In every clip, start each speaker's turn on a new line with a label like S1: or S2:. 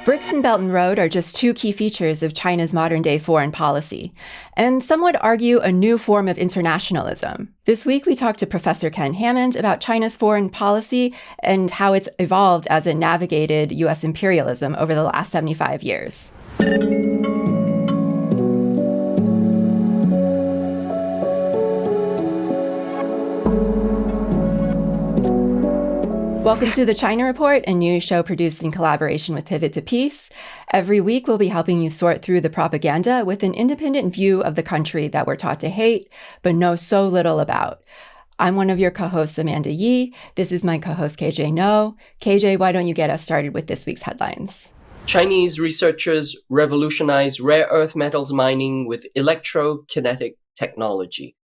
S1: BRICS and Belt and Road are just two key features of China's modern-day foreign policy, and some would argue a new form of internationalism. This week, we talked to Professor Ken Hammond about China's foreign policy and how it's evolved as it navigated U.S. imperialism over the last 75 years. Welcome to the China Report, a news show produced in collaboration with Pivot to Peace. Every week, we'll be helping you sort through the propaganda with an independent view of the country that we're taught to hate, but know so little about. I'm one of your co-hosts, Amanda Yee. This is my co-host, KJ Noh. KJ, why don't you get us started with this week's headlines?
S2: Chinese researchers revolutionize rare earth metals mining with electrokinetic technology.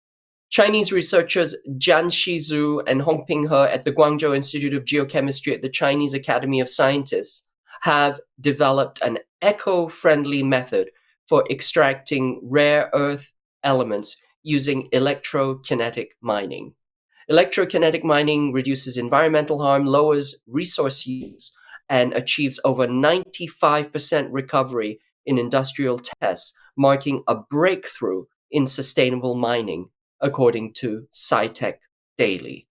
S2: Chinese researchers Jian Shizhu and Hongping He at the Guangzhou Institute of Geochemistry at the Chinese Academy of Sciences have developed an eco-friendly method for extracting rare earth elements using electrokinetic mining. Electrokinetic mining reduces environmental harm, lowers resource use, and achieves over 95% recovery in industrial tests, marking a breakthrough in sustainable mining, according to SciTech Daily.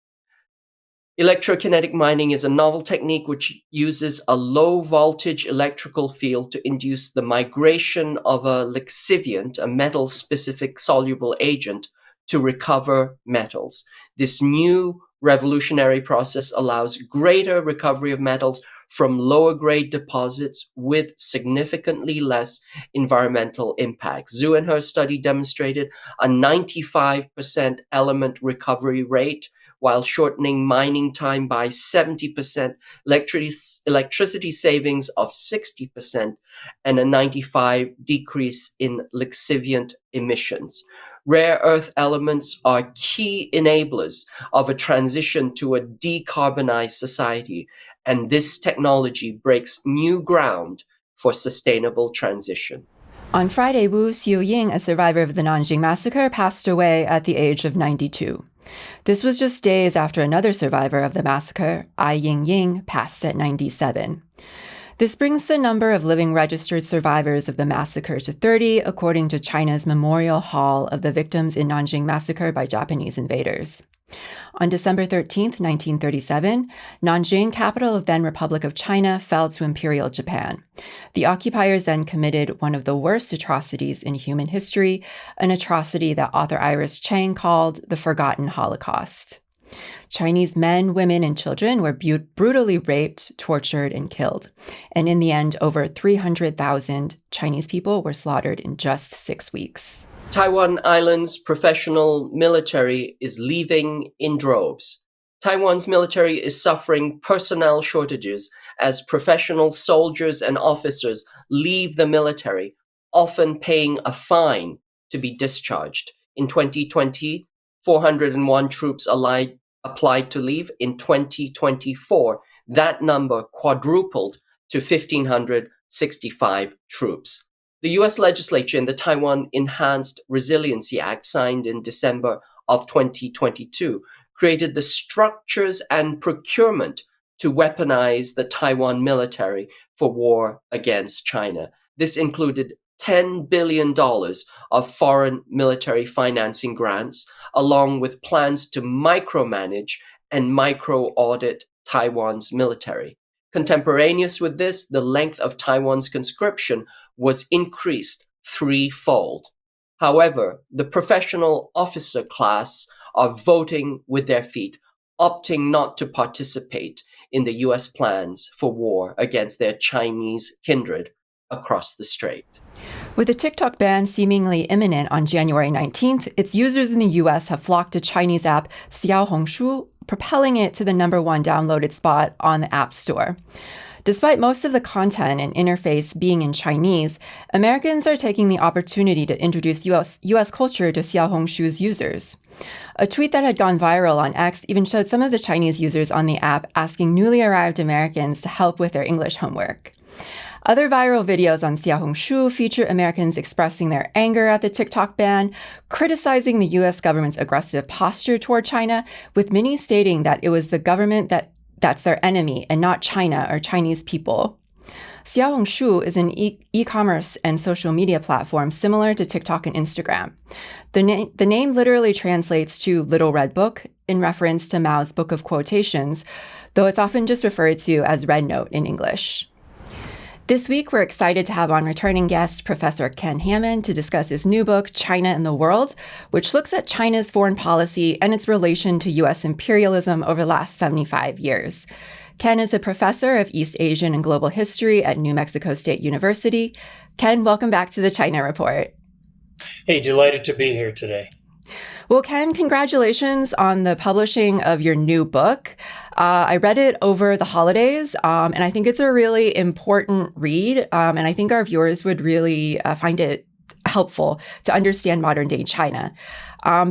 S2: Electrokinetic mining is a novel technique which uses a low-voltage electrical field to induce the migration of a lixiviant, a metal-specific soluble agent, to recover metals. This new revolutionary process allows greater recovery of metals from lower-grade deposits with significantly less environmental impacts. Zhu and her study demonstrated a 95% element recovery rate while shortening mining time by 70%, electricity savings of 60%, and a 95% decrease in lixiviant emissions. Rare earth elements are key enablers of a transition to a decarbonized society, and this technology breaks new ground for sustainable transition.
S1: On Friday, Wu Xiuying, a survivor of the Nanjing Massacre, passed away at the age of 92. This was just days after another survivor of the massacre, Ai Yingying, passed at 97. This brings the number of living registered survivors of the massacre to 30, according to China's Memorial Hall of the Victims in Nanjing Massacre by Japanese invaders. On December 13, 1937, Nanjing, capital of then Republic of China, fell to Imperial Japan. The occupiers then committed one of the worst atrocities in human history, an atrocity that author Iris Chang called the Forgotten Holocaust. Chinese men, women, and children were brutally raped, tortured, and killed. And in the end, over 300,000 Chinese people were slaughtered in just 6 weeks.
S2: Taiwan Island's professional military is leaving in droves. Taiwan's military is suffering personnel shortages as professional soldiers and officers leave the military, often paying a fine to be discharged. In 2020, 401 troops applied to leave. In 2024, that number quadrupled to 1,565 troops. The U.S. legislature and the Taiwan Enhanced Resiliency Act, signed in December of 2022, created the structures and procurement to weaponize the Taiwan military for war against China. This included $10 billion of foreign military financing grants, along with plans to micromanage and micro-audit Taiwan's military. Contemporaneous with this, the length of Taiwan's conscription was increased threefold. However, the professional officer class are voting with their feet, opting not to participate in the U.S. plans for war against their Chinese kindred across the strait.
S1: With the TikTok ban seemingly imminent on January 19th, its users in the U.S. have flocked to Chinese app Xiaohongshu, propelling it to the #1 downloaded spot on the App Store. Despite most of the content and interface being in Chinese, Americans are taking the opportunity to introduce U.S. culture to Xiaohongshu's users. A tweet that had gone viral on X even showed some of the Chinese users on the app asking newly arrived Americans to help with their English homework. Other viral videos on Xiaohongshu feature Americans expressing their anger at the TikTok ban, criticizing the U.S. government's aggressive posture toward China, with many stating that it was the government that's their enemy and not China or Chinese people. Xiaohongshu is an e-commerce and social media platform similar to TikTok and Instagram. The name literally translates to Little Red Book in reference to Mao's Book of Quotations, though it's often just referred to as Red Note in English. This week, we're excited to have on returning guest Professor Ken Hammond to discuss his new book, China and the World, which looks at China's foreign policy and its relation to U.S. imperialism over the last 75 years. Ken is a professor of East Asian and Global History at New Mexico State University. Ken, welcome back to the China Report.
S3: Hey, delighted to be here today.
S1: Well, Ken, congratulations on the publishing of your new book. I read it over the holidays, and I think it's a really important read, and I think our viewers would really find it helpful to understand modern-day China.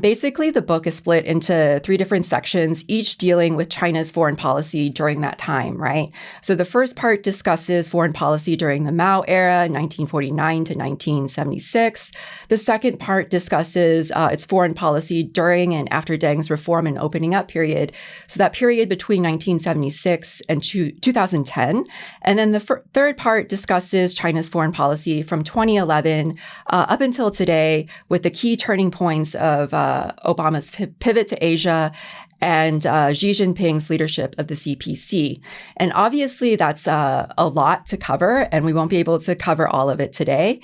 S1: Basically, the book is split into 3 different sections, each dealing with China's foreign policy during that time, right? So the first part discusses foreign policy during the Mao era, 1949 to 1976. The second part discusses its foreign policy during and after Deng's reform and opening up period. So that period between 1976 and 2010. And then the third part discusses China's foreign policy from 2011 up until today, with the key turning points of Obama's pivot to Asia and Xi Jinping's leadership of the CPC. And obviously, that's a lot to cover, and we won't be able to cover all of it today.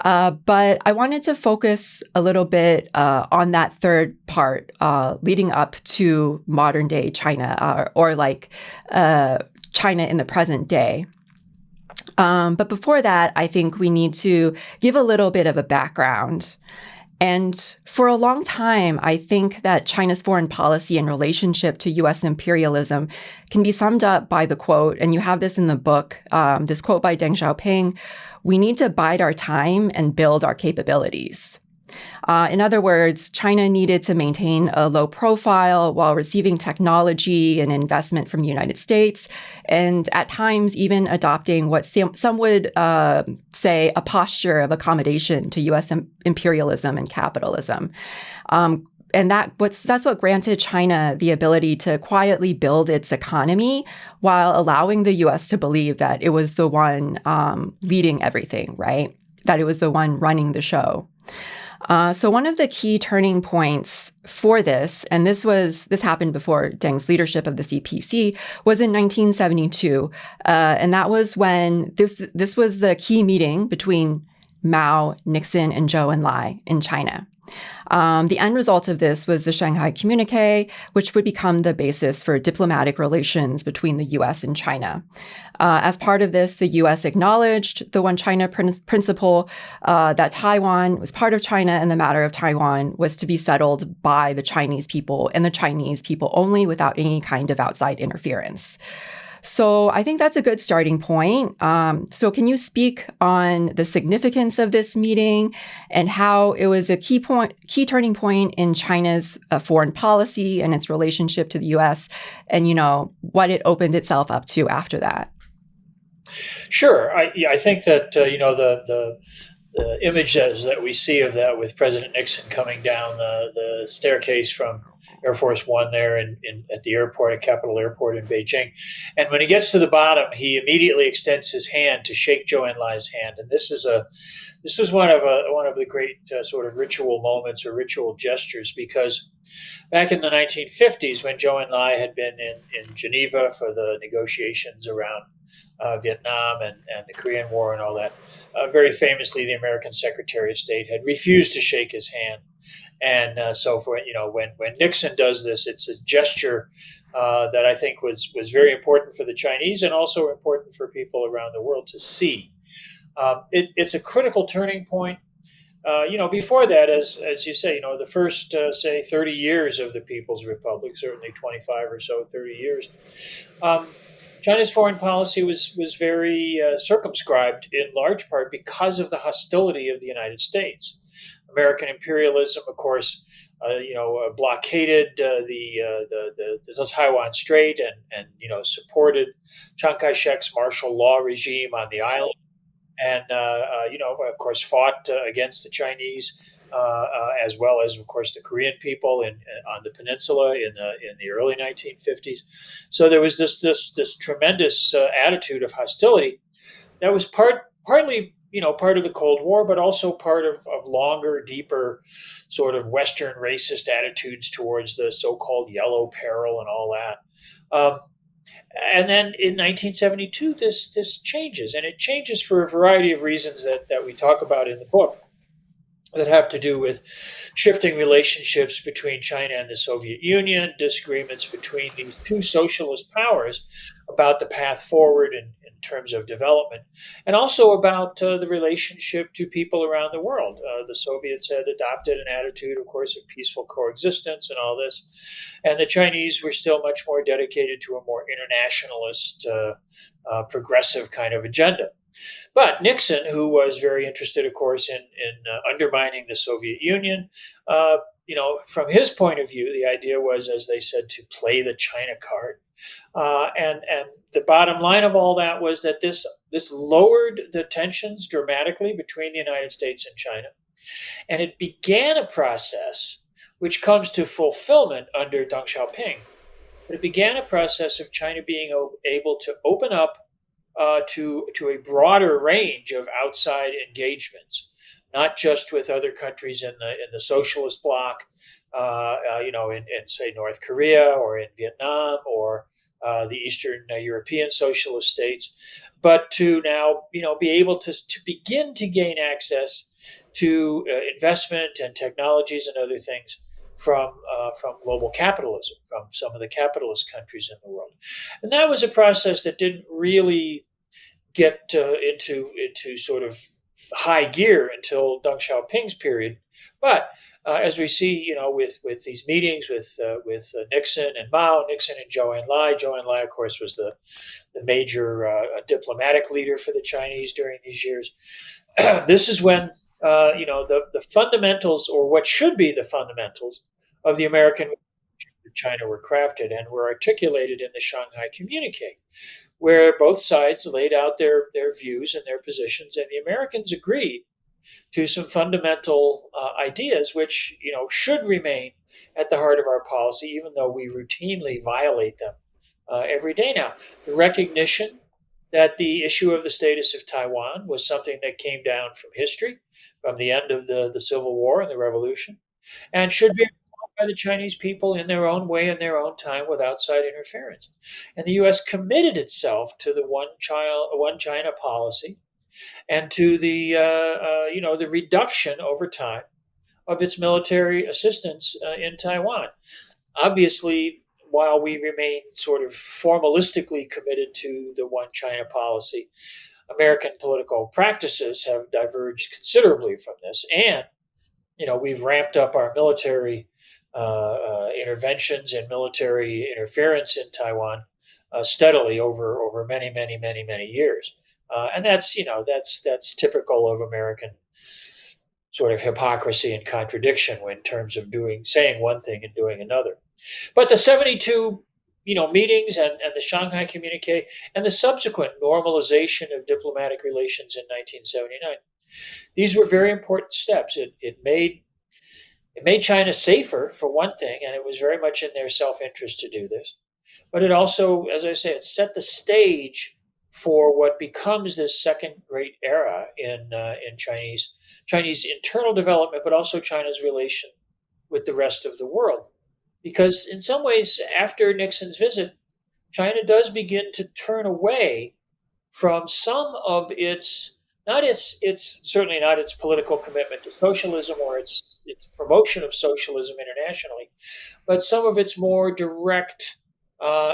S1: But I wanted to focus a little bit on that third part leading up to modern day China, or China in the present day. But before that, I think we need to give a little bit of a background. And for a long time, I think that China's foreign policy in relationship to U.S. imperialism can be summed up by the quote, and you have this in the book, this quote by Deng Xiaoping: "We need to bide our time and build our capabilities." In other words, China needed to maintain a low profile while receiving technology and investment from the United States, and at times even adopting what some would say a posture of accommodation to U.S. imperialism and capitalism. And that's what granted China the ability to quietly build its economy while allowing the U.S. to believe that it was the one leading everything, right? That it was the one running the show. So one of the key turning points for this, and this happened before Deng's leadership of the CPC, was in 1972, and that was when this was the key meeting between Mao, Nixon, and Zhou Enlai in China. The end result of this was the Shanghai Communique, which would become the basis for diplomatic relations between the U.S. and China. As part of this, the U.S. acknowledged the One China principle, that Taiwan was part of China and the matter of Taiwan was to be settled by the Chinese people and the Chinese people only, without any kind of outside interference. So I think that's a good starting point. So can you speak on the significance of this meeting and how it was a key turning point in China's foreign policy and its relationship to the U.S. and, what it opened itself up to after that?
S3: Sure. I think that, the image that we see of that with President Nixon coming down the staircase from Air Force One there at the airport, at Capitol Airport in Beijing. And when he gets to the bottom, he immediately extends his hand to shake Zhou Enlai's hand. And this was one of the great sort of ritual moments or ritual gestures, because back in the 1950s, when Zhou Enlai had been in Geneva for the negotiations around Vietnam and the Korean War and all that, very famously, the American Secretary of State had refused to shake his hand. And so when Nixon does this, it's a gesture that I think was very important for the Chinese and also important for people around the world to see. It's a critical turning point. Before that, as you say, the first, say, 30 years of the People's Republic, certainly 25 or so, 30 years, China's foreign policy was very circumscribed in large part because of the hostility of the United States. American imperialism, of course, blockaded the Taiwan Strait and supported Chiang Kai-shek's martial law regime on the island, and of course, fought against the Chinese as well as, of course, the Korean people on the peninsula in the early 1950s. So there was this tremendous attitude of hostility, that was partly part of the Cold War, but also part of longer, deeper sort of Western racist attitudes towards the so-called yellow peril and all that. And then in 1972, this changes, and it changes for a variety of reasons that we talk about in the book, that have to do with shifting relationships between China and the Soviet Union, disagreements between these two socialist powers about the path forward in terms of development, and also about the relationship to people around the world. The Soviets had adopted an attitude, of course, of peaceful coexistence and all this, and the Chinese were still much more dedicated to a more internationalist, progressive kind of agenda. But Nixon, who was very interested, of course, in undermining the Soviet Union, from his point of view, the idea was, as they said, to play the China card. And the bottom line of all that was that this lowered the tensions dramatically between the United States and China, and it began a process which comes to fulfillment under Deng Xiaoping. But it began a process of China being able to open up to a broader range of outside engagements, not just with other countries in the socialist bloc, in say North Korea or in Vietnam or the Eastern European socialist states, but to now be able to begin to gain access to investment and technologies and other things from global capitalism, from some of the capitalist countries in the world. And that was a process that didn't really get into sort of high gear until Deng Xiaoping's period. But as we see, with these meetings with Nixon and Mao, Nixon and Zhou Enlai. Zhou Enlai, of course, was the major diplomatic leader for the Chinese during these years. This is when the fundamentals, or what should be the fundamentals, of the American relationship with China were crafted and were articulated in the Shanghai Communique, where both sides laid out their views and their positions, and the Americans agreed to some fundamental ideas which should remain at the heart of our policy, even though we routinely violate them every day now. The recognition that the issue of the status of Taiwan was something that came down from history, from the end of the Civil War and the Revolution, and should be by the Chinese people in their own way, in their own time, with outside interference. And the U.S. committed itself to the one China policy, and to the reduction over time of its military assistance in Taiwan. Obviously, while we remain sort of formalistically committed to the one China policy, American political practices have diverged considerably from this, and we've ramped up our military interventions and military interference in Taiwan steadily over many, many, many, many years. And that's typical of American sort of hypocrisy and contradiction in terms of saying one thing and doing another. But the 72 meetings and the Shanghai Communique and the subsequent normalization of diplomatic relations in 1979, these were very important steps. It made China safer, for one thing, and it was very much in their self-interest to do this. But it also, as I say, it set the stage for what becomes this second great era in Chinese internal development, but also China's relation with the rest of the world. Because in some ways, after Nixon's visit, China does begin to turn away from some of its certainly not its political commitment to socialism or its promotion of socialism internationally, but some of its more direct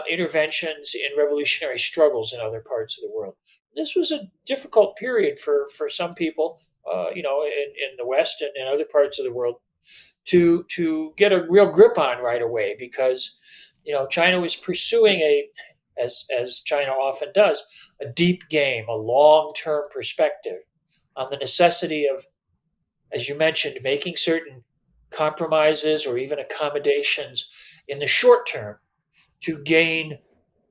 S3: interventions in revolutionary struggles in other parts of the world. This was a difficult period for some people, in the West and in other parts of the world, to get a real grip on right away, because China was pursuing as China often does, a deep game, a long-term perspective on the necessity of, as you mentioned, making certain compromises or even accommodations in the short term to gain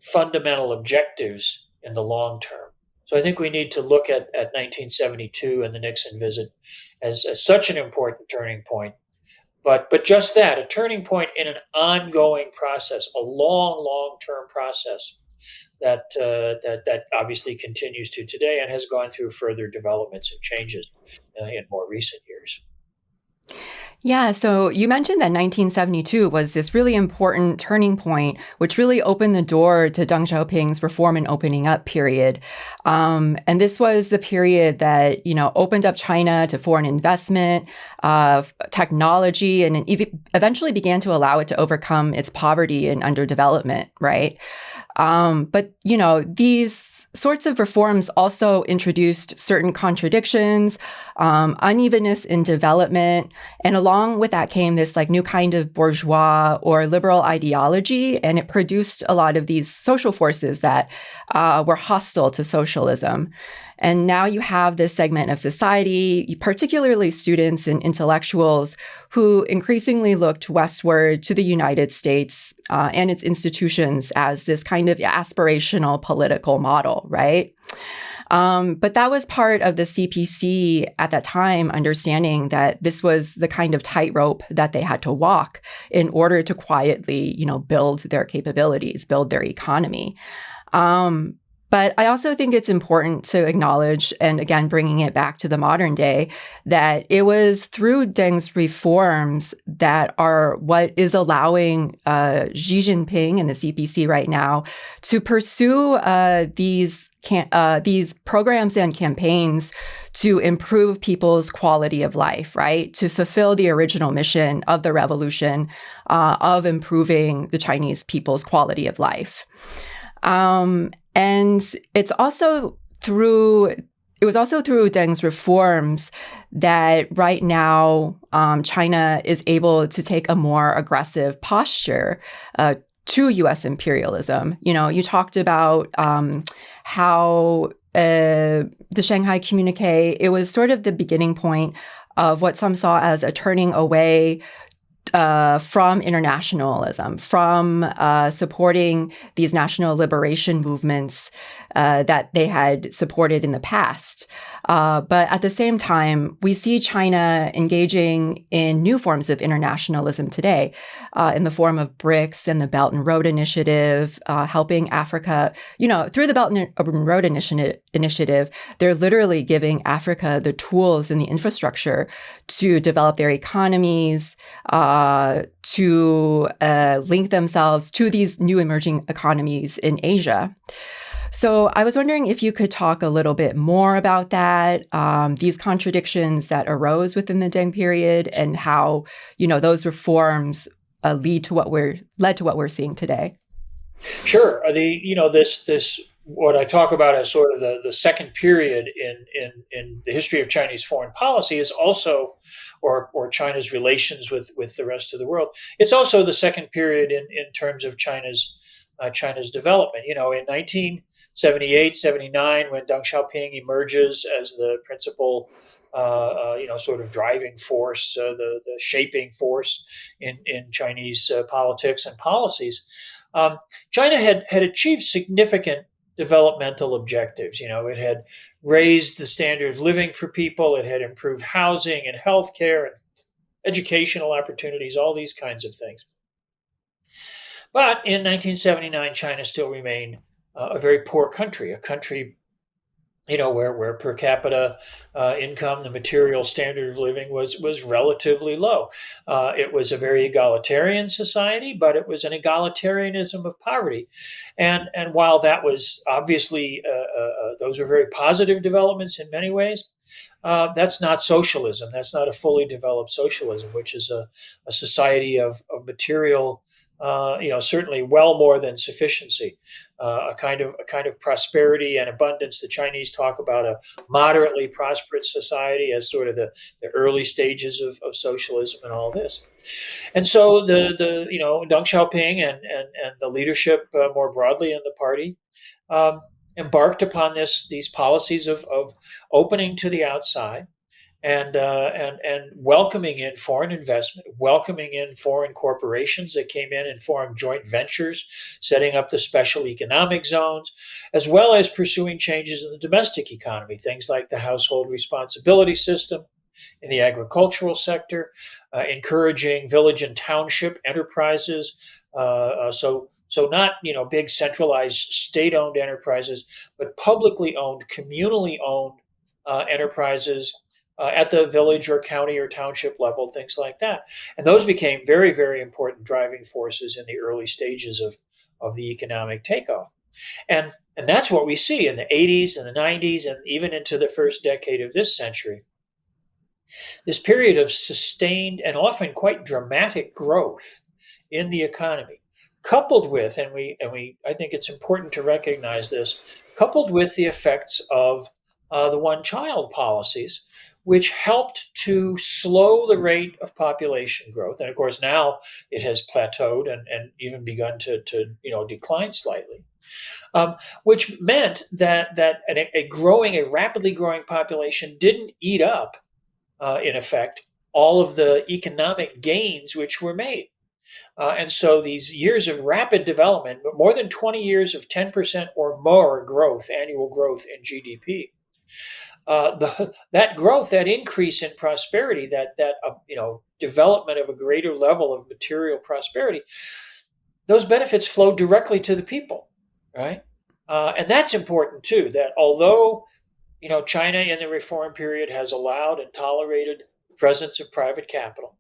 S3: fundamental objectives in the long term. So I think we need to look at 1972 and the Nixon visit as such an important turning point. But just that, a turning point in an ongoing process, a long-term process that obviously continues to today and has gone through further developments and changes in more recent years.
S1: Yeah, so you mentioned that 1972 was this really important turning point, which really opened the door to Deng Xiaoping's reform and opening up period. And this was the period that, opened up China to foreign investment, technology, and eventually began to allow it to overcome its poverty and underdevelopment, right? But these sorts of reforms also introduced certain contradictions, unevenness in development, and along with that came this new kind of bourgeois or liberal ideology, and it produced a lot of these social forces that were hostile to socialism. And now you have this segment of society, particularly students and intellectuals, who increasingly looked westward to the United States and its institutions as this kind of aspirational political model, right? But that was part of the CPC at that time, understanding that this was the kind of tightrope that they had to walk in order to quietly, build their capabilities, build their economy. But I also think it's important to acknowledge, and again, bringing it back to the modern day, that it was through Deng's reforms that are what is allowing Xi Jinping and the CPC right now to pursue these programs and campaigns to improve people's quality of life, right? To fulfill the original mission of the revolution of improving the Chinese people's quality of life. And it was also through Deng's reforms that right now China is able to take a more aggressive posture to U.S. imperialism. You talked about how the Shanghai Communique, it was sort of the beginning point of what some saw as a turning away from internationalism, from supporting these national liberation movements that they had supported in the past. But at the same time, we see China engaging in new forms of internationalism today in the form of BRICS and the Belt and Road Initiative, helping Africa. Through the Belt and Road Initiative, they're literally giving Africa the tools and the infrastructure to develop their economies, to link themselves to these new emerging economies in Asia. So I was wondering if you could talk a little bit more about that, these contradictions that arose within the Deng period, and how those reforms led to what we're seeing today.
S3: Sure. This what I talk about as sort of the second period in the history of Chinese foreign policy is also, or China's relations with the rest of the world. It's also the second period in terms of China's development. In 1978, 79, when Deng Xiaoping emerges as the principal, sort of driving force, the shaping force in Chinese politics and policies, China had achieved significant developmental objectives. It had raised the standard of living for people. It had improved housing and healthcare and educational opportunities, all these kinds of things. But in 1979, China still remained a very poor country, a country, where per capita income, the material standard of living was relatively low. It was a very egalitarian society, but it was an egalitarianism of poverty. And while that was obviously, those were very positive developments in many ways, that's not socialism. That's not a fully developed socialism, which is a society of material, certainly well more than sufficiency, a kind of prosperity and abundance. The Chinese talk about a moderately prosperous society as sort of the early stages of socialism and all this. And so the Deng Xiaoping and the leadership more broadly in the party embarked upon these policies of opening to the outside, and welcoming in foreign investment, welcoming in foreign corporations that came in and formed joint ventures, setting up the special economic zones, as well as pursuing changes in the domestic economy, things like the household responsibility system in the agricultural sector, encouraging village and township enterprises, so So not, big centralized state-owned enterprises, but publicly owned, communally owned enterprises at the village or county or township level, things like that. And those became very, very important driving forces in the early stages of the economic takeoff. And that's what we see in the 80s and the 90s and even into the first decade of this century. This period of sustained and often quite dramatic growth in the economy, coupled with, I think it's important to recognize this, coupled with the effects of the one-child policies, which helped to slow the rate of population growth. And of course, now it has plateaued and even begun to decline slightly. Which meant that a rapidly growing population didn't eat up, in effect, all of the economic gains which were made. And so these years of rapid development, more than 20 years of 10% or more growth, annual growth in GDP, that growth, that increase in prosperity, that development of a greater level of material prosperity, those benefits flow directly to the people, right? And that's important too, that although China in the reform period has allowed and tolerated the presence of private capital,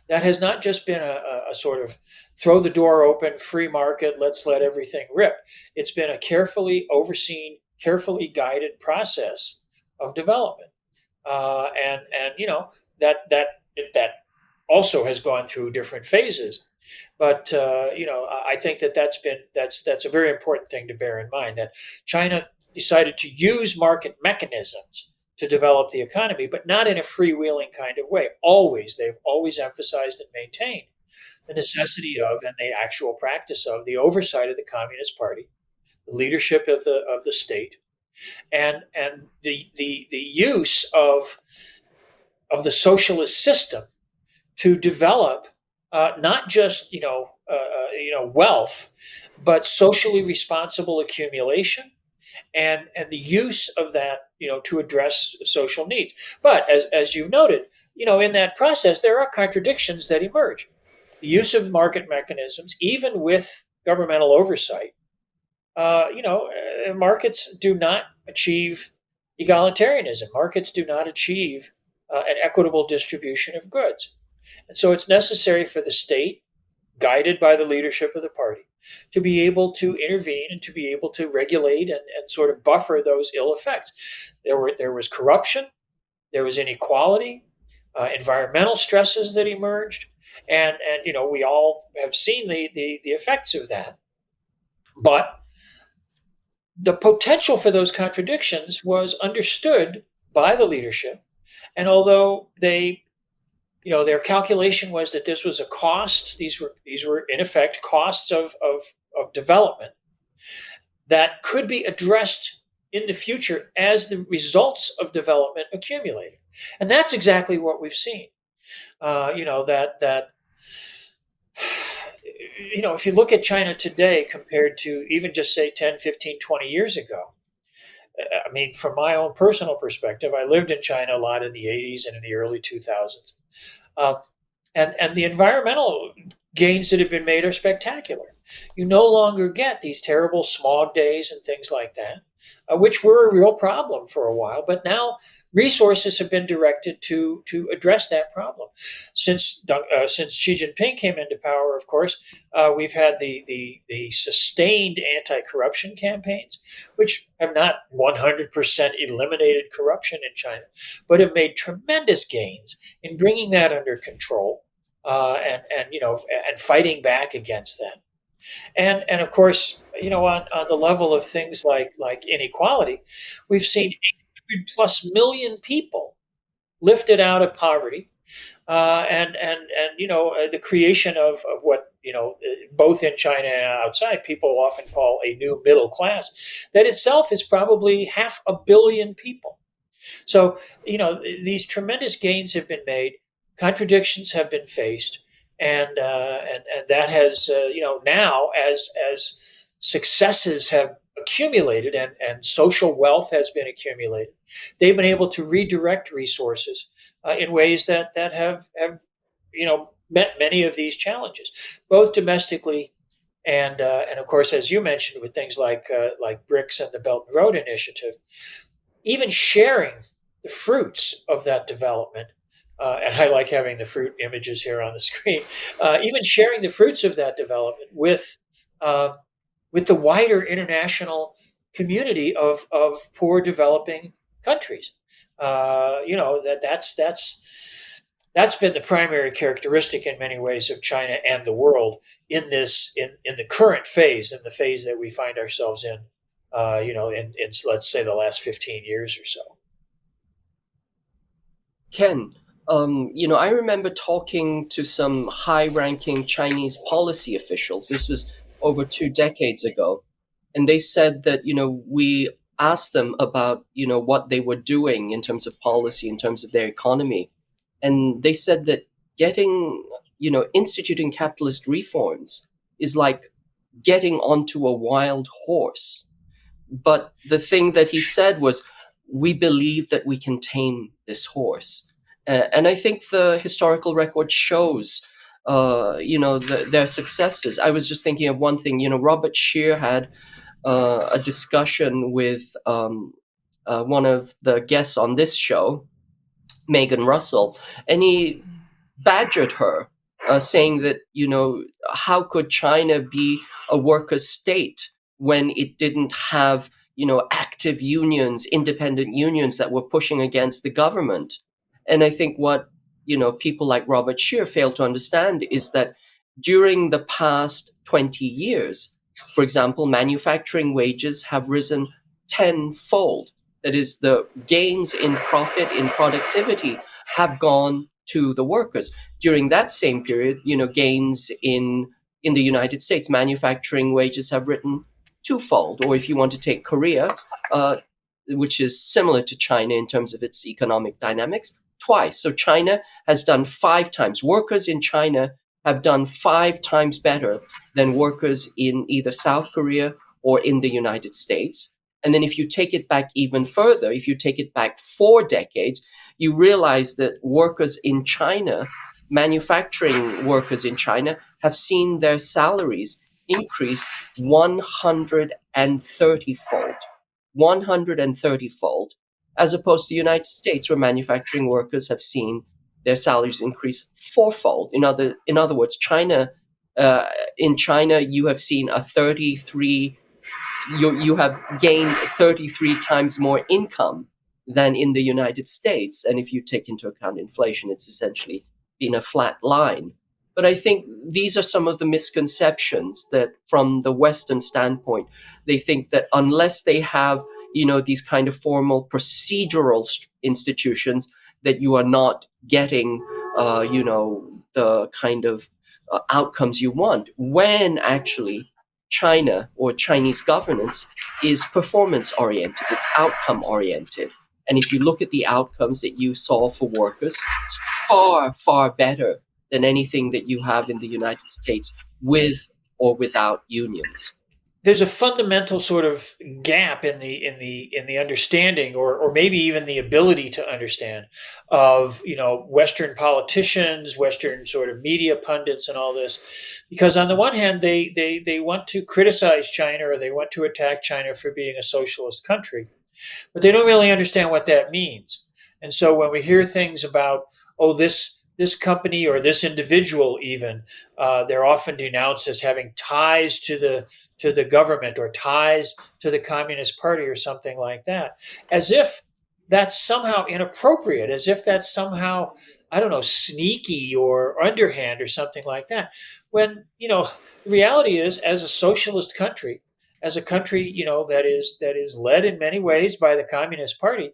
S3: that has not just been a sort of throw the door open, free market, let's let everything rip. It's been a carefully overseen, carefully guided process of development, and that also has gone through different phases. But I think that's a very important thing to bear in mind, that China decided to use market mechanisms to develop the economy, but not in a freewheeling kind of way. They've always emphasized and maintained the necessity of and the actual practice of the oversight of the Communist Party, the leadership of the state, and the use of the socialist system to develop not just wealth, but socially responsible accumulation, and the use of that to address social needs. But as you've noted, in that process there are contradictions that emerge. The use of market mechanisms, even with governmental oversight, markets do not achieve egalitarianism. Markets do not achieve an equitable distribution of goods. And so it's necessary for the state, guided by the leadership of the party, to be able to intervene and to be able to regulate and sort of buffer those ill effects. There was corruption, there was inequality, environmental stresses that emerged, and we all have seen the effects of that. But the potential for those contradictions was understood by the leadership, and although their calculation was that this was a cost, these were in effect costs of development that could be addressed in the future as the results of development accumulated. And that's exactly what we've seen. If you look at China today compared to even just say 10, 15, 20 years ago, I mean, from my own personal perspective, I lived in China a lot in the 80s and in the early 2000s. And the environmental gains that have been made are spectacular. You no longer get these terrible smog days and things like that, which were a real problem for a while. But now resources have been directed to address that problem. Since Xi Jinping came into power, of course, we've had the sustained anti-corruption campaigns, which have not 100% eliminated corruption in China, but have made tremendous gains in bringing that under control and fighting back against that. And of course, on the level of things like inequality, we've seen 800 plus million people lifted out of poverty, and the creation of what both in China and outside people often call a new middle class that itself is probably 500 million people. So these tremendous gains have been made, contradictions have been faced. And that has, now as successes have accumulated and social wealth has been accumulated, they've been able to redirect resources in ways that have met many of these challenges, both domestically and of course, as you mentioned, with things like BRICS and the Belt and Road Initiative, even sharing the fruits of that development. And I like having the fruit images here on the screen. Even sharing the fruits of that development uh, with the wider international community of poor developing countries. That's been the primary characteristic in many ways of China and the world in the current phase, in the phase that we find ourselves in, in let's say the last 15 years or so.
S2: Ken, I remember talking to some high-ranking Chinese policy officials. This was over 2 decades ago, and they said that we asked them about what they were doing in terms of policy, in terms of their economy, and they said that instituting capitalist reforms is like getting onto a wild horse. But the thing that he said was, we believe that we can tame this horse. And I think the historical record shows, their successes. I was just thinking of one thing. Robert Scheer had a discussion with one of the guests on this show, Megan Russell, and he badgered her, saying that, how could China be a workers' state when it didn't have, active unions, independent unions that were pushing against the government? And I think what, people like Robert Scheer fail to understand is that during the past 20 years, for example, manufacturing wages have risen tenfold. That is, the gains in profit, in productivity, have gone to the workers. During that same period, gains in the United States, manufacturing wages have risen twofold. Or if you want to take Korea, which is similar to China in terms of its economic dynamics, twice. So China has done 5 times. Workers in China have done 5 times better than workers in either South Korea or in the United States. And then if you take it back even further, if you take it back 4 decades, you realize that workers in China, manufacturing workers in China, have seen their salaries increase 130-fold. 130-fold, as opposed to the United States, where manufacturing workers have seen their salaries increase 4-fold. In other words, in China, you have seen a 33. You have gained 33 times more income than in the United States, and if you take into account inflation, it's essentially been a flat line. But I think these are some of the misconceptions that, from the Western standpoint, they think that unless they have, these kind of formal procedural institutions, that you are not getting, the kind of outcomes you want. When actually China or Chinese governance is performance oriented, it's outcome oriented. And if you look at the outcomes that you saw for workers, it's far, far better than anything that you have in the United States with or without unions.
S3: There's a fundamental sort of gap in the understanding, or maybe even the ability to understand, of Western politicians, Western sort of media pundits, and all this, because on the one hand they want to criticize China, or they want to attack China for being a socialist country, but they don't really understand what that means. And so when we hear things about, oh, this company or this individual, even, they're often denounced as having ties to the government, or ties to the Communist Party, or something like that, as if that's somehow inappropriate, as if that's somehow, I don't know, sneaky or underhand or something like that. When the reality is, as a socialist country, as a country that is led in many ways by the Communist Party,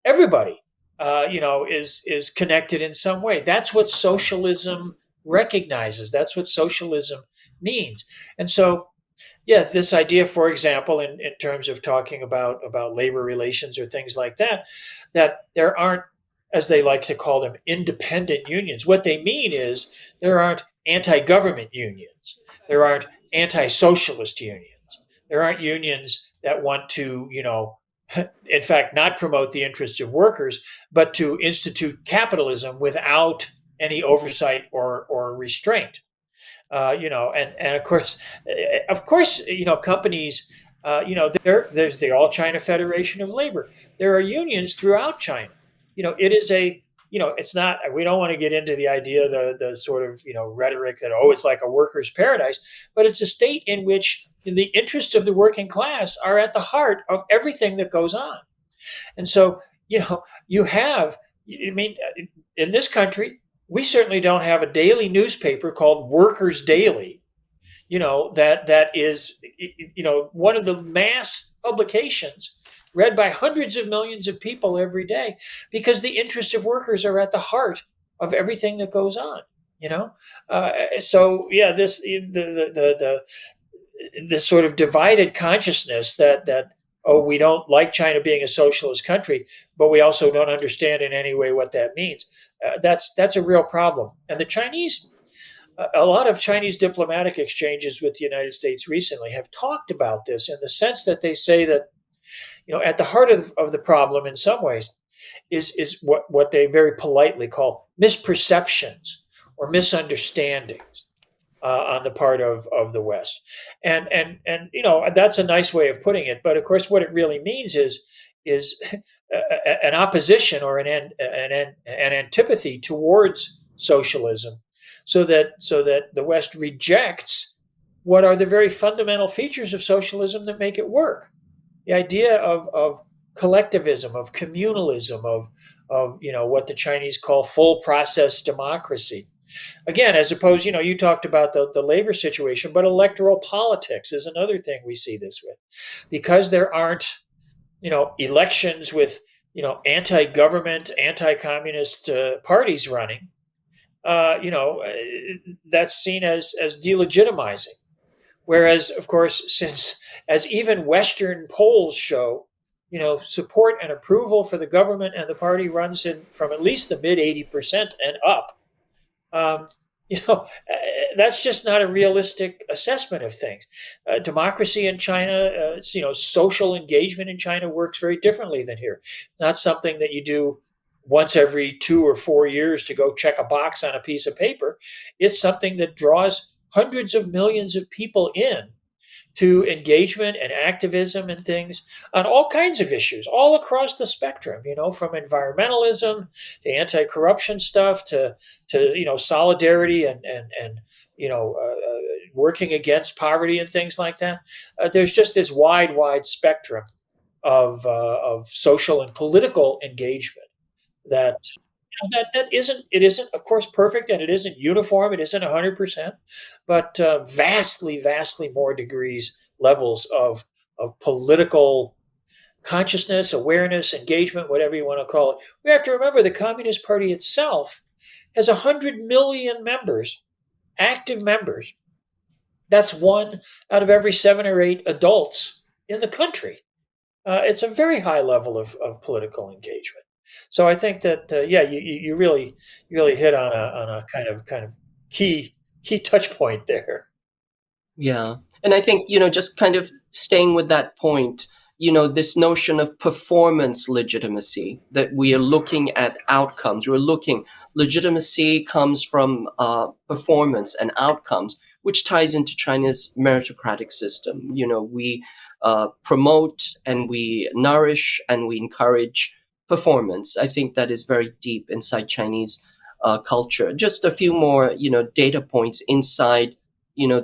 S3: everybody is connected in some way. That's what socialism recognizes. That's what socialism means. And so, yeah, this idea, for example, in terms of talking about labor relations or things like that, that there aren't, as they like to call them, independent unions. What they mean is there aren't anti-government unions. There aren't anti-socialist unions. There aren't unions that want to, in fact, not promote the interests of workers, but to institute capitalism without any oversight or restraint. And of course, companies, there's the All China Federation of Labor. There are unions throughout China. It is it's not. We don't want to get into the idea, the sort of rhetoric that it's like a workers' paradise, but it's a state in which the interests of the working class are at the heart of everything that goes on. And so, you have. I mean, in this country, we certainly don't have a daily newspaper called Workers Daily, that is, one of the mass publications read by hundreds of millions of people every day, because the interests of workers are at the heart of everything that goes on. So yeah, this sort of divided consciousness that we don't like China being a socialist country, but we also don't understand in any way what that means. That's a real problem. And a lot of Chinese diplomatic exchanges with the United States recently have talked about this, in the sense that they say that, at the heart of the problem in some ways is what they very politely call misperceptions or misunderstandings on the part of the West. And that's a nice way of putting it. But of course, what it really means is an opposition or an antipathy towards socialism, so that the West rejects what are the very fundamental features of socialism that make it work. The idea of collectivism, of communalism, of what the Chinese call full process democracy. Again, as opposed, you talked about the labor situation, but electoral politics is another thing we see this with, because there aren't elections with anti-government, anti-communist parties running. That's seen as delegitimizing. Whereas, of course, as even Western polls show, support and approval for the government and the party runs from at least the mid 80% and up. That's just not a realistic assessment of things. Democracy in China, social engagement in China works very differently than here. It's not something that you do once every 2 or 4 years to go check a box on a piece of paper. It's something that draws hundreds of millions of people in to engagement and activism and things on all kinds of issues, all across the spectrum, from environmentalism to anti-corruption stuff to solidarity and working against poverty and things like that. There's just this wide spectrum of social and political engagement that it isn't of course perfect, and it isn't uniform, it isn't 100%, but vastly more levels of political consciousness, awareness, engagement, whatever you want to call it. We have to remember the Communist Party itself has 100 million members, active members. That's 1 out of every 7 or 8 adults in the country. It's a very high level of political engagement. So I think that you really hit on a kind of key touch point there.
S2: Yeah. And I think, just kind of staying with that point, this notion of performance legitimacy, that we are looking at outcomes. Legitimacy comes from performance and outcomes, which ties into China's meritocratic system. We promote and we nourish and we encourage performance. I think that is very deep inside Chinese culture. Just a few more, data points inside,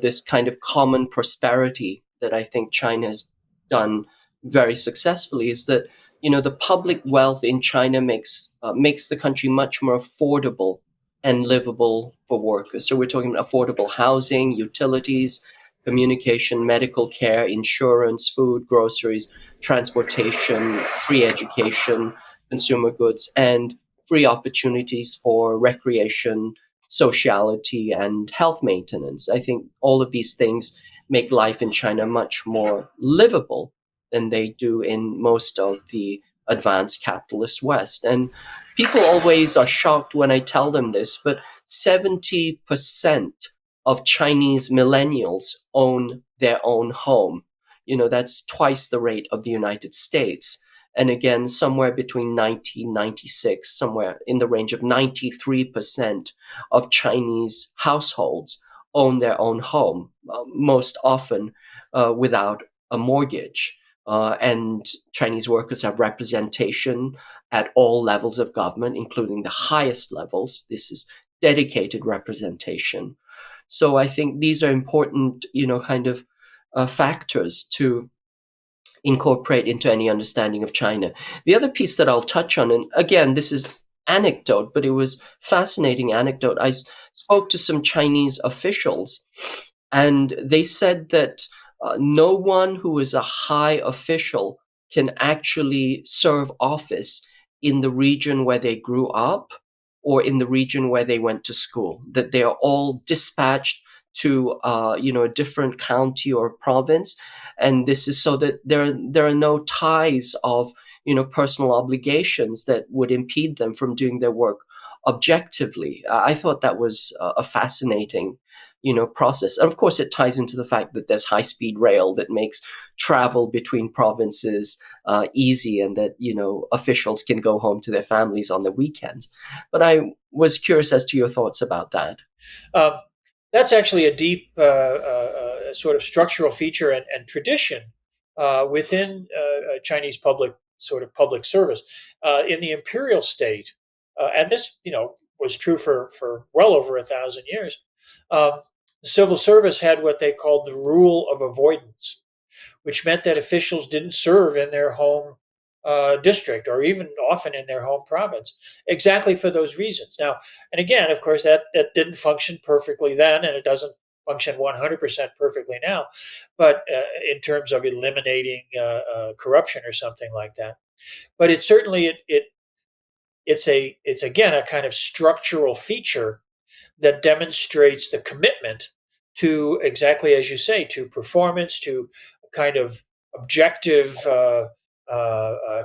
S2: this kind of common prosperity that I think China has done very successfully is that, the public wealth in China makes the country much more affordable and livable for workers. So we're talking about affordable housing, utilities, communication, medical care, insurance, food, groceries, transportation, free education, consumer goods, and free opportunities for recreation, sociality, and health maintenance. I think all of these things make life in China much more livable than they do in most of the advanced capitalist West. And people always are shocked when I tell them this, but 70% of Chinese millennials own their own home. That's twice the rate of the United States. And again, somewhere between 1996, somewhere in the range of 93% of Chinese households own their own home, most often without a mortgage. And Chinese workers have representation at all levels of government, including the highest levels. This is dedicated representation. So I think these are important, kind of factors to incorporate into any understanding of China. The other piece that I'll touch on, and again, this is anecdote, but it was fascinating anecdote. I spoke to some Chinese officials, and they said that no one who is a high official can actually serve office in the region where they grew up or in the region where they went to school. That they are all dispatched to a different county or province, and this is so that there are no ties of personal obligations that would impede them from doing their work objectively. I thought that was a fascinating process. And of course, it ties into the fact that there's high-speed rail that makes travel between provinces easy, and that officials can go home to their families on the weekends. But I was curious as to your thoughts about that.
S3: That's actually a deep sort of structural feature and tradition within Chinese public service. In the imperial state, and this was true for well over 1,000 years. The civil service had what they called the rule of avoidance, which meant that officials didn't serve in their home district, or even often in their home province, exactly for those reasons. Now, and again, of course, that didn't function perfectly then, and it doesn't function 100% perfectly now, but in terms of eliminating corruption or something like that. But it certainly it's again a kind of structural feature that demonstrates the commitment to, exactly as you say, to performance, to a kind of objective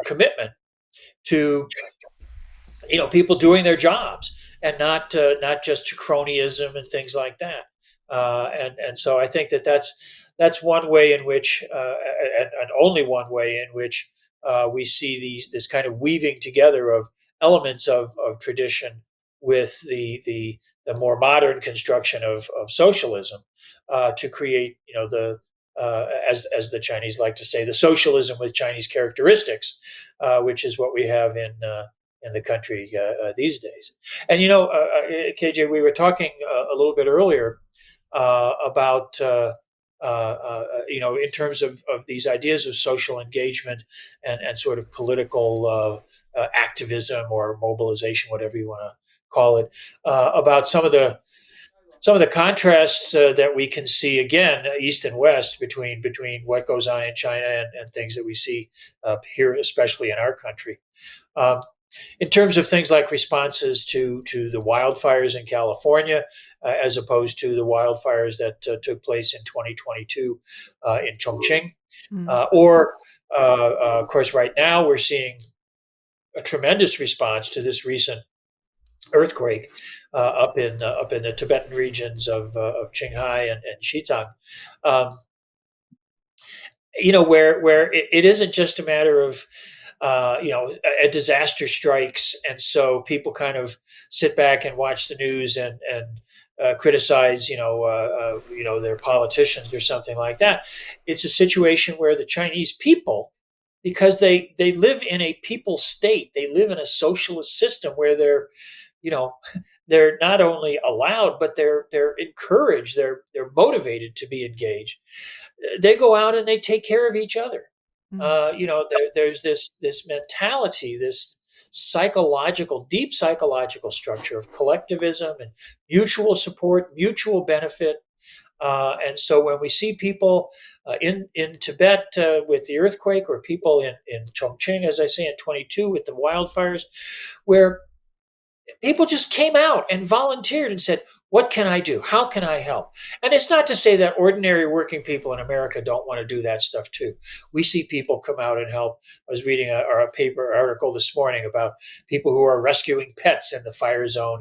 S3: commitment to people doing their jobs, and not just to cronyism and things like that. And so I think that's one way in which, and only one way in which we see this kind of weaving together of elements of tradition with the more modern construction of socialism, to create as the Chinese like to say, the socialism with Chinese characteristics, which is what we have in the country these days. And KJ, we were talking a little bit earlier about in terms of these ideas of social engagement and sort of political activism or mobilization, whatever you want to call it, about some of the contrasts that we can see, again, east and west, between what goes on in China and things that we see here, especially in our country. In terms of things like responses to the wildfires in California, as opposed to the wildfires that took place in 2022 in Chongqing, or of course, right now we're seeing a tremendous response to this recent earthquake up in the Tibetan regions of Qinghai and Xizang. Where it isn't just a matter of a disaster strikes, and so people kind of sit back and watch the news and criticize their politicians or something like that. It's a situation where the Chinese people, because they live in a people state, they live in a socialist system where they're not only allowed, but they're encouraged, they're motivated to be engaged. They go out and they take care of each other. There's this mentality, this deep psychological structure of collectivism and mutual support, mutual benefit. And so when we see people in Tibet with the earthquake, or people in Chongqing, as I say, in 22 with the wildfires, where people just came out and volunteered and said, what can I do? How can I help? And it's not to say that ordinary working people in America don't want to do that stuff too. We see people come out and help. I was reading a paper article this morning about people who are rescuing pets in the fire zone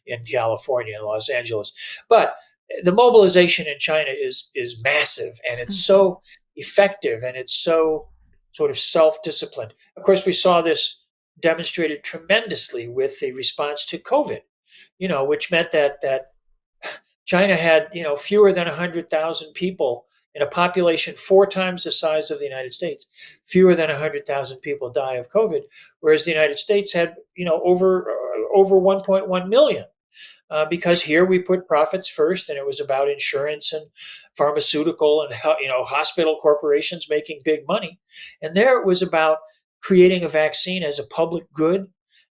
S3: in California, in Los Angeles. But the mobilization in China is massive, and it's so effective, and it's so sort of self-disciplined. Of course, we saw this demonstrated tremendously with the response to COVID, which meant that China had, fewer than 100,000 people in a population 4 times the size of the United States. Fewer than 100,000 people die of COVID, whereas the United States had, over 1.1 million. Because here we put profits first, and it was about insurance and pharmaceutical and hospital corporations making big money, and there it was about creating a vaccine as a public good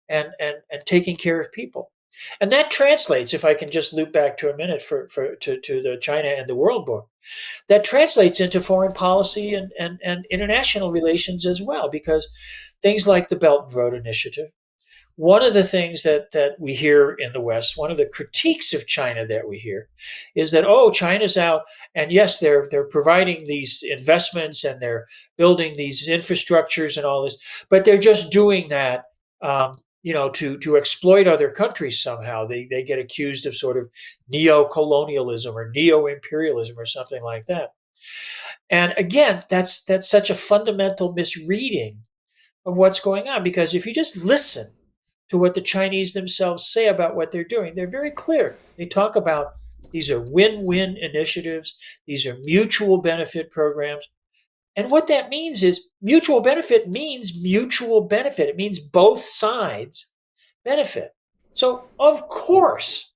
S3: and taking care of people. And that translates, if I can just loop back to a minute to the China and the World book, that translates into foreign policy and international relations as well, because things like the Belt and Road Initiative. One of the things that we hear in the West, one of the critiques of China that we hear, is that, oh, China's out, and yes, they're providing these investments and they're building these infrastructures and all this, but they're just doing that, to exploit other countries somehow. They get accused of sort of neo-colonialism or neo-imperialism or something like that. And again, that's such a fundamental misreading of what's going on, because if you just listen to what the Chinese themselves say about what they're doing, they're very clear. They talk about these are win-win initiatives, these are mutual benefit programs. And what that means is mutual benefit means mutual benefit. It means both sides benefit. So, of course,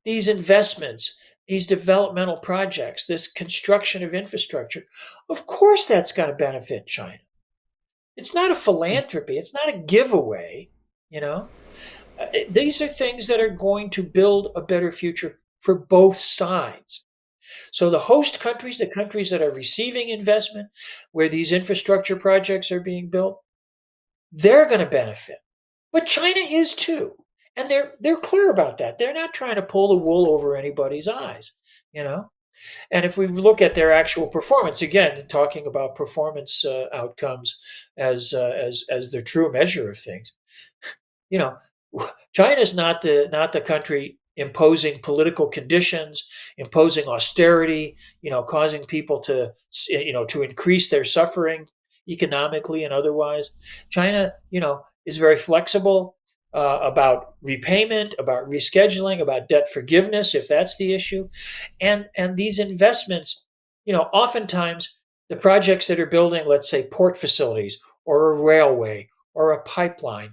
S3: these investments, these developmental projects, this construction of infrastructure, of course that's going to benefit China. It's not a philanthropy. It's not a giveaway. These are things that are going to build a better future for both sides. So the host countries, the countries that are receiving investment, where these infrastructure projects are being built, they're going to benefit. But China is too. And they're clear about that. They're not trying to pull the wool over anybody's eyes, And if we look at their actual performance, again, talking about performance outcomes as the true measure of things, China's not the country imposing political conditions, imposing austerity, causing people to increase their suffering economically and otherwise. China, is very flexible about repayment, about rescheduling, about debt forgiveness, if that's the issue. And these investments, oftentimes the projects that are building, let's say, port facilities or a railway or a pipeline,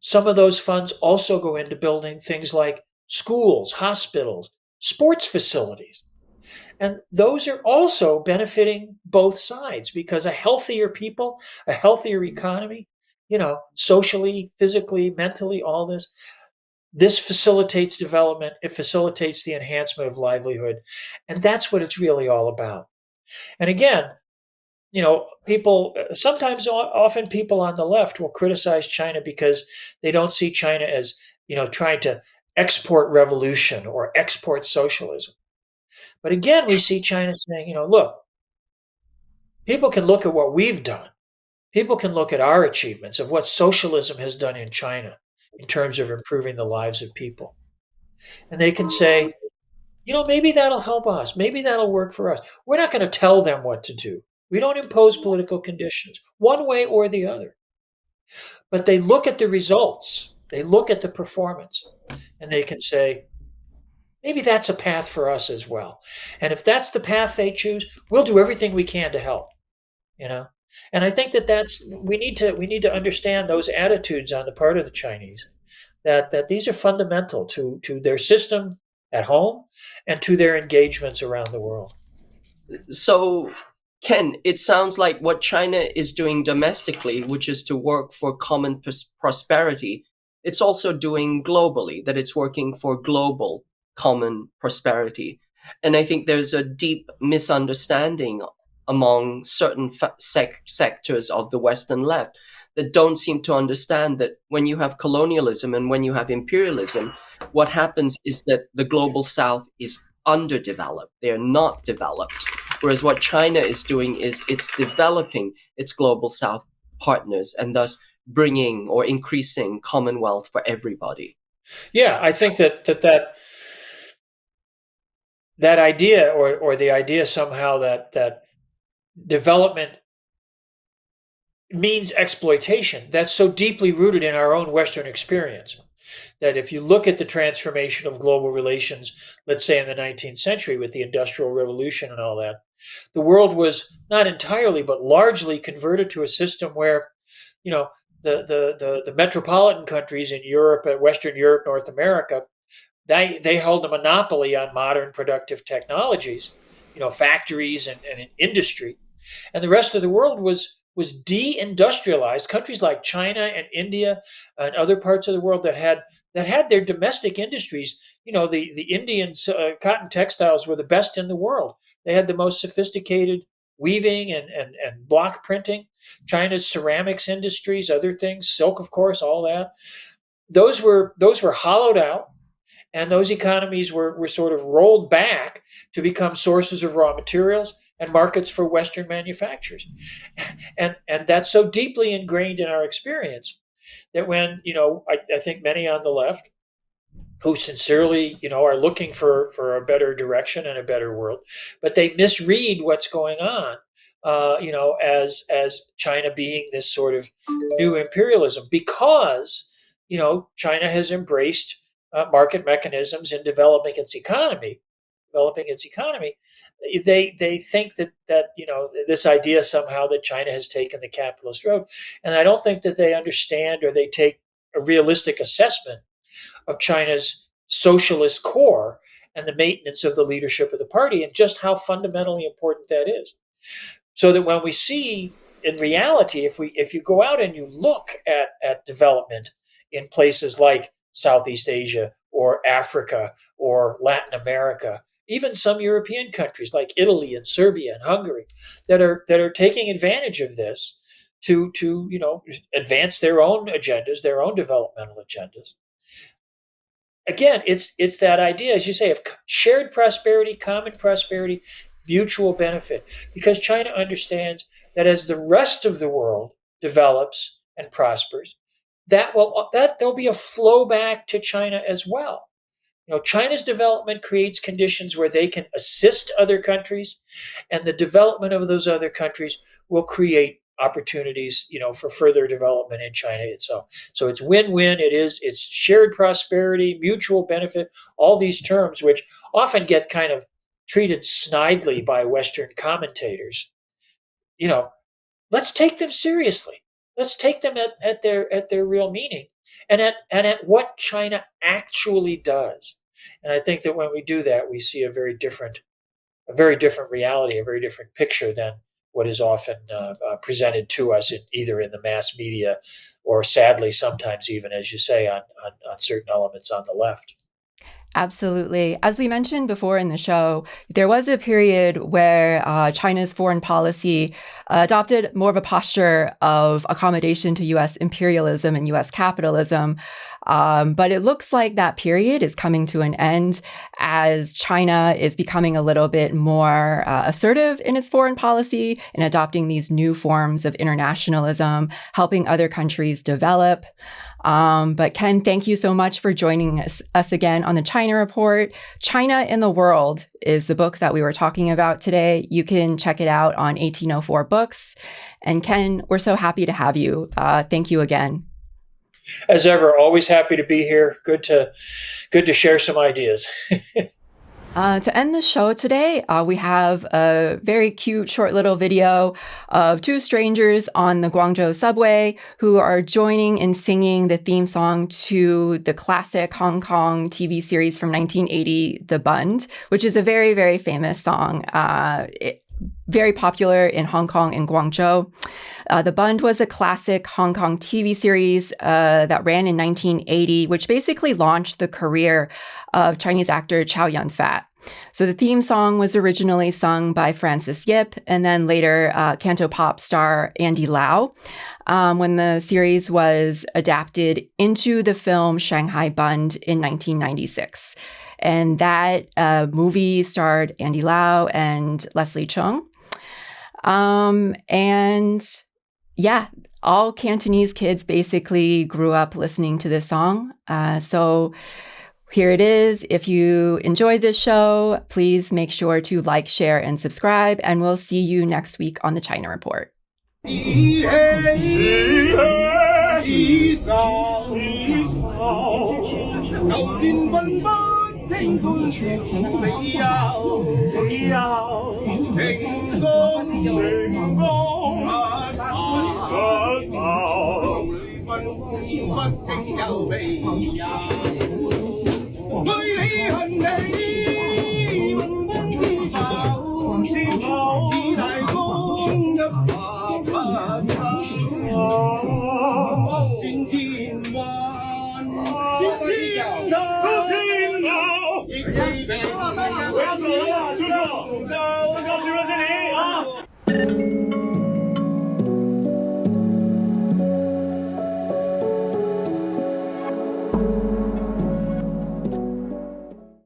S3: some of those funds also go into building things like schools, hospitals, sports facilities. And those are also benefiting both sides, because a healthier people, a healthier economy, socially, physically, mentally, all this facilitates development. It facilitates the enhancement of livelihood. And that's what it's really all about. And again, often people on the left will criticize China because they don't see China as, trying to export revolution or export socialism. But again, we see China saying, look, people can look at what we've done. People can look at our achievements of what socialism has done in China in terms of improving the lives of people. And they can say, maybe that'll help us. Maybe that'll work for us. We're not going to tell them what to do. We don't impose political conditions one way or the other. But they look at the results. They look at the performance, and they can say, maybe that's a path for us as well. And if that's the path they choose, we'll do everything we can to help. And I think we need to understand those attitudes on the part of the Chinese, that these are fundamental to their system at home and to their engagements around the world.
S2: So, Ken, it sounds like what China is doing domestically, which is to work for common prosperity, it's also doing globally, that it's working for global common prosperity. And I think there's a deep misunderstanding among certain sectors of the Western left that don't seem to understand that when you have colonialism and when you have imperialism, what happens is that the global South is underdeveloped. They're not developed. Whereas what China is doing is it's developing its global South partners and thus bringing or increasing commonwealth for everybody.
S3: Yeah, I think that idea or the idea somehow that development means exploitation, that's so deeply rooted in our own Western experience. that if you look at the transformation of global relations, let's say in the 19th century with the Industrial Revolution and all that, the world was not entirely, but largely converted to a system where, you know, the metropolitan countries in Europe, Western Europe, North America, they held a monopoly on modern productive technologies, factories and industry. And the rest of the world was de-industrialized. Countries like China and India and other parts of the world that had their domestic industries. The Indian cotton textiles were the best in the world. They had the most sophisticated weaving and block printing. China's ceramics industries, other things, silk, of course, all that. Those were hollowed out, and those economies were sort of rolled back to become sources of raw materials and markets for Western manufacturers. And that's so deeply ingrained in our experience that when, I think many on the left who sincerely, are looking for a better direction and a better world, but they misread what's going on, as China being this sort of new imperialism because, China has embraced market mechanisms in developing its economy. They think that this idea somehow that China has taken the capitalist road, and I don't think that they understand or they take a realistic assessment of China's socialist core and the maintenance of the leadership of the party and just how fundamentally important that is. So that when we see in reality, if you go out and you look at development in places like Southeast Asia or Africa or Latin America, even some European countries like Italy and Serbia and Hungary that are taking advantage of this to advance their own agendas, their own developmental agendas. Again, it's that idea, as you say, of shared prosperity, common prosperity, mutual benefit, because China understands that as the rest of the world develops and prospers, that there'll be a flow back to China as well. China's development creates conditions where they can assist other countries, and the development of those other countries will create opportunities, for further development in China itself. So it's win-win. It's shared prosperity, mutual benefit, all these terms, which often get kind of treated snidely by Western commentators. Let's take them seriously. Let's take them at their real meaning and at what China actually does. And I think that when we do that, we see a very different reality, a very different picture than what is often presented to us either in the mass media or, sadly, sometimes even, as you say, on certain elements on the left.
S1: Absolutely. As we mentioned before in the show, there was a period where China's foreign policy adopted more of a posture of accommodation to U.S. imperialism and U.S. capitalism. But it looks like that period is coming to an end as China is becoming a little bit more assertive in its foreign policy and adopting these new forms of internationalism, helping other countries develop. But Ken, thank you so much for joining us again on the China Report. China in the World is the book that we were talking about today. You can check it out on 1804 Books. And Ken, we're so happy to have you. Thank you again.
S3: As ever, always happy to be here. Good to share some ideas.
S1: To end the show today, we have a very cute short little video of two strangers on the Guangzhou subway who are joining and singing the theme song to the classic Hong Kong TV series from 1980, The Bund, which is a very, very famous song. Very popular in Hong Kong and Guangzhou. The Bund was a classic Hong Kong TV series that ran in 1980, which basically launched the career of Chinese actor Chow Yun-fat. So the theme song was originally sung by Francis Yip and then later canto pop star Andy Lau when the series was adapted into the film Shanghai Bund in 1996. And that movie starred Andy Lau and Leslie Chung. And yeah, all Cantonese kids basically grew up listening to this song. So here it is. If you enjoyed this show, please make sure to like, share, and subscribe. And we'll see you next week on the China Report.
S4: 就算分不清歡笑美有美有，成功成功實跑，分不清有美有，對你恨你，運功之否，只大功一發不收，轉天彎，轉天頭，亦未平。